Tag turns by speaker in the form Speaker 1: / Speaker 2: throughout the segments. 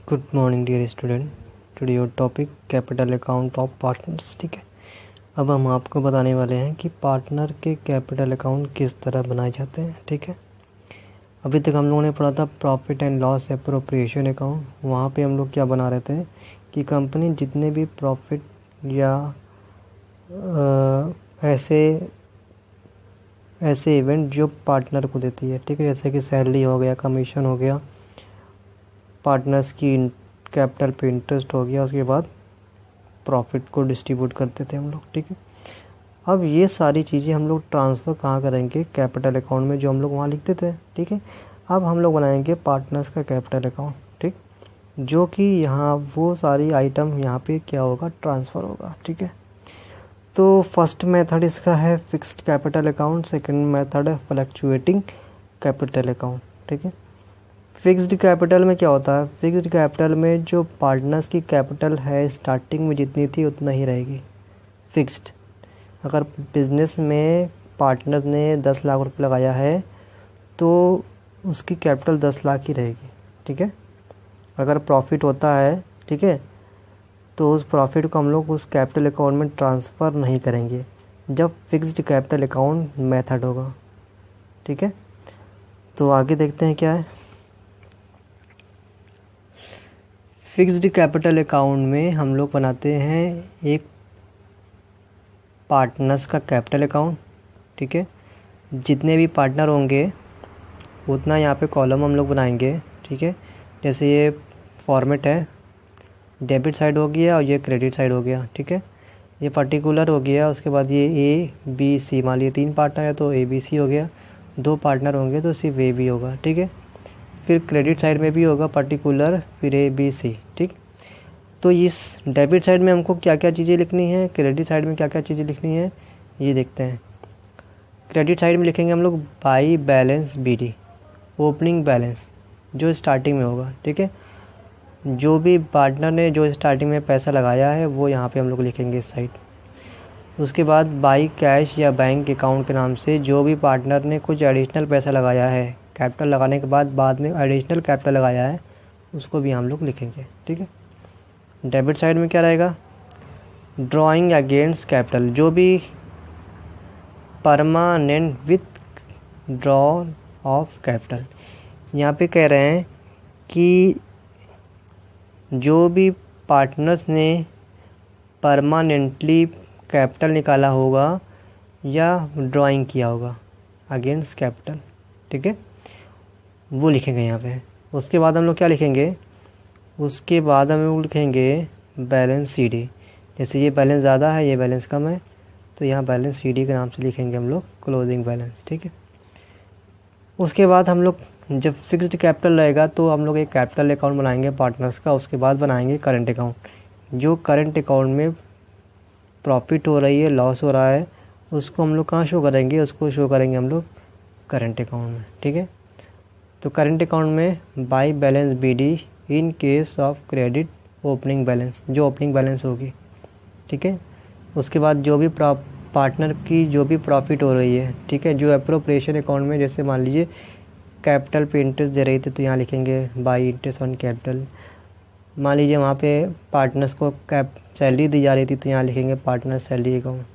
Speaker 1: Good morning dear student. Today your topic capital account of partners. ठीक है, अब हम आपको बताने वाले हैं कि पार्टनर के कैपिटल अकाउंट किस तरह बनाए जाते हैं। ठीक है, अभी तक हम लोगों ने पढ़ा था profit and loss appropriation account. वहाँ पे हम लोग क्या बना रहे थे कि कंपनी जितने भी प्रॉफिट या ऐसे इवेंट जो पार्टनर को देती है, ठीक है, जैसे कि सैलरी हो गया, कमीशन हो गया, पार्टनर्स की कैपिटल पे इंटरेस्ट हो गया, उसके बाद प्रॉफिट को डिस्ट्रीब्यूट करते थे हम लोग। ठीक है, अब ये सारी चीज़ें हम लोग ट्रांसफ़र कहाँ करेंगे? कैपिटल अकाउंट में, जो हम लोग वहाँ लिखते थे। ठीक है, अब हम लोग बनाएंगे पार्टनर्स का कैपिटल अकाउंट। ठीक, जो कि यहाँ वो सारी आइटम यहाँ पे क्या होगा? ट्रांसफ़र होगा। ठीक है, तो फर्स्ट मेथड इसका है fixed capital account, second method है फ्लक्चुएटिंग कैपिटल अकाउंट। ठीक है, फिक्स्ड कैपिटल में क्या होता है? फिक्स्ड कैपिटल में जो पार्टनर्स की कैपिटल है स्टार्टिंग में जितनी थी उतना ही रहेगी, फिक्स्ड। अगर बिजनेस में पार्टनर ने 10 लाख रुपए लगाया है तो उसकी कैपिटल 10 लाख ही रहेगी। ठीक है, अगर प्रॉफिट होता है, ठीक है, तो उस प्रॉफिट को हम लोग उस कैपिटल अकाउंट में ट्रांसफ़र नहीं करेंगे जब फिक्स्ड कैपिटल अकाउंट मेथड होगा। ठीक है, तो आगे देखते हैं क्या है। फिक्स्ड कैपिटल अकाउंट में हम लोग बनाते हैं एक पार्टनर्स का कैपिटल अकाउंट। ठीक है, जितने भी पार्टनर होंगे उतना यहाँ पे कॉलम हम लोग बनाएंगे। ठीक है, जैसे ये फॉर्मेट है, डेबिट साइड हो गया और ये क्रेडिट साइड हो गया। ठीक है, ये पर्टिकुलर हो गया, उसके बाद ये ए बी सी, मान लीजिए 3 पार्टनर है तो ए बी सी हो गया, 2 पार्टनर होंगे तो सिर्फ ए बी होगा। ठीक है, फिर क्रेडिट साइड में भी होगा पर्टिकुलर, फिर ए बी सी। ठीक, तो इस डेबिट साइड में हमको क्या क्या चीज़ें लिखनी है, क्रेडिट साइड में क्या क्या चीज़ें लिखनी है, ये देखते हैं। क्रेडिट साइड में लिखेंगे हम लोग by balance B D, opening balance जो स्टार्टिंग में होगा। ठीक है, जो भी पार्टनर ने जो स्टार्टिंग में पैसा लगाया है वो यहाँ पे हम लोग लिखेंगे इस साइड। उसके बाद बाई कैश या बैंक अकाउंट के नाम से जो भी पार्टनर ने कुछ एडिशनल पैसा लगाया है, कैपिटल लगाने के बाद में एडिशनल कैपिटल लगाया है, उसको भी हम लोग लिखेंगे। ठीक है, डेबिट साइड में क्या रहेगा? ड्राइंग अगेंस्ट कैपिटल, जो भी permanent with draw of capital. यहाँ पे कह रहे हैं कि जो भी पार्टनर्स ने परमानेंटली कैपिटल निकाला होगा या ड्राइंग किया होगा अगेंस्ट कैपिटल, ठीक है, वो लिखेंगे यहाँ पे। उसके बाद हम लोग क्या लिखेंगे? उसके बाद हम लोग लिखेंगे बैलेंस सी डी। जैसे ये बैलेंस ज़्यादा है, ये बैलेंस कम है, तो यहाँ बैलेंस सी डी के नाम से लिखेंगे हम लोग क्लोजिंग बैलेंस। ठीक है, उसके बाद हम लोग जब फिक्स्ड कैपिटल रहेगा तो हम लोग एक कैपिटल अकाउंट बनाएंगे पार्टनर्स का, उसके बाद बनाएंगे करंट अकाउंट। जो करंट अकाउंट में प्रॉफिट हो रही है, लॉस हो रहा है, उसको हम लोग कहाँ शो करेंगे? उसको शो करेंगे हम लोग करंट अकाउंट में। ठीक है, तो करंट अकाउंट में by balance B D in case of credit opening balance, जो ओपनिंग बैलेंस होगी। ठीक है, उसके बाद जो भी पार्टनर की जो भी प्रॉफिट हो रही है, ठीक है, जो एप्रोप्रिएशन अकाउंट में, जैसे मान लीजिए कैपिटल पे इंटरेस्ट दे रही थी तो यहाँ लिखेंगे बाई इंटरेस्ट ऑन कैपिटल। मान लीजिए वहाँ पे पार्टनर्स को सैलरी दी जा रही थी तो यहाँ लिखेंगे पार्टनर सैलरी अकाउंट।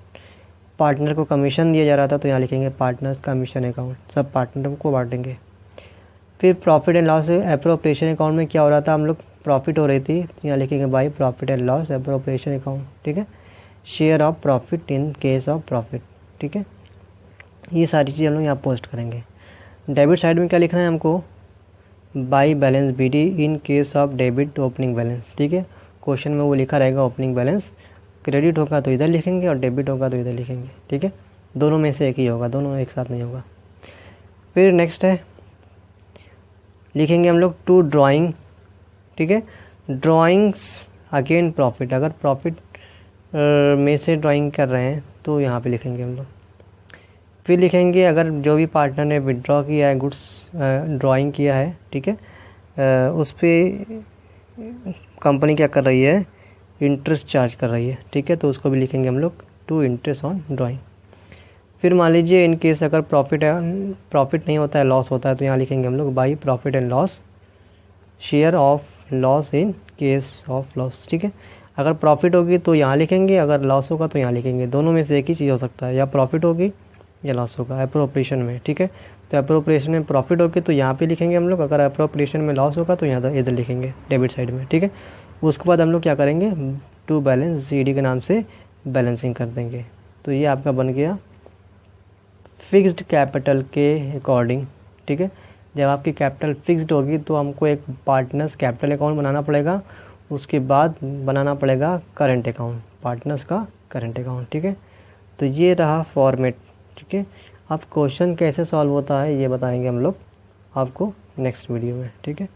Speaker 1: पार्टनर को कमीशन दिया जा रहा था तो यहाँ लिखेंगे partners commission account. Sub partner को बांटेंगे। फिर profit and loss appropriation account में क्या हो रहा था? हम लोग प्रॉफिट हो रही थी तो यहाँ लिखेंगे by profit and loss appropriation account. ठीक है, share of profit in case of profit. ठीक है, ये सारी चीज़ें हम लोग यहाँ पोस्ट करेंगे। डेबिट साइड में क्या लिखना है हमको? By balance B D in case of debit opening balance. ठीक है, क्वेश्चन में वो लिखा रहेगा ओपनिंग बैलेंस। क्रेडिट होगा तो इधर लिखेंगे और डेबिट होगा तो इधर लिखेंगे। ठीक है, दोनों में से एक ही होगा, दोनों एक साथ नहीं होगा। फिर नेक्स्ट है, लिखेंगे हम लोग टू ड्राइंग। ठीक है, ड्राइंग्स अगेन प्रॉफिट। अगर प्रॉफिट में से ड्राइंग कर रहे हैं तो यहाँ पे लिखेंगे हम लोग। फिर लिखेंगे अगर जो भी पार्टनर ने विड्रॉ किया है, गुड्स ड्राइंग किया है, ठीक है, उस पर कंपनी क्या कर रही है? इंटरेस्ट चार्ज कर रही है। ठीक है, तो उसको भी लिखेंगे हम लोग टू इंटरेस्ट ऑन ड्राइंग। फिर मान लीजिए इन केस अगर प्रॉफिट नहीं होता है, लॉस होता है, तो यहाँ लिखेंगे हम लोग by profit and loss share of loss in case of loss, ठीक है। अगर प्रॉफिट होगी तो यहाँ लिखेंगे, अगर लॉस होगा तो यहाँ लिखेंगे, दोनों में से एक ही चीज़ हो सकता है, या प्रॉफिट होगी या लॉस होगा अप्रोप्रिएशन में, ठीक है। तो अप्रोप्रिएशन में प्रॉफिट होगी तो यहाँ पे लिखेंगे हम लोग, अगर अप्रोप्रिएशन में लॉस होगा तो यहाँ इधर लिखेंगे डेबिट साइड में, ठीक है। उसके बाद हम लोग क्या करेंगे, टू बैलेंस जीडी के नाम से बैलेंसिंग कर देंगे। तो ये आपका बन गया फिक्स्ड कैपिटल के अकॉर्डिंग, ठीक है। जब आपकी कैपिटल फिक्स्ड होगी तो हमको एक पार्टनर्स कैपिटल अकाउंट बनाना पड़ेगा, उसके बाद बनाना पड़ेगा करंट अकाउंट, पार्टनर्स का करंट अकाउंट, ठीक है। तो ये रहा फॉर्मेट, ठीक है। अब क्वेश्चन कैसे सॉल्व होता है ये बताएंगे हम लोग आपको नेक्स्ट वीडियो में, ठीक है।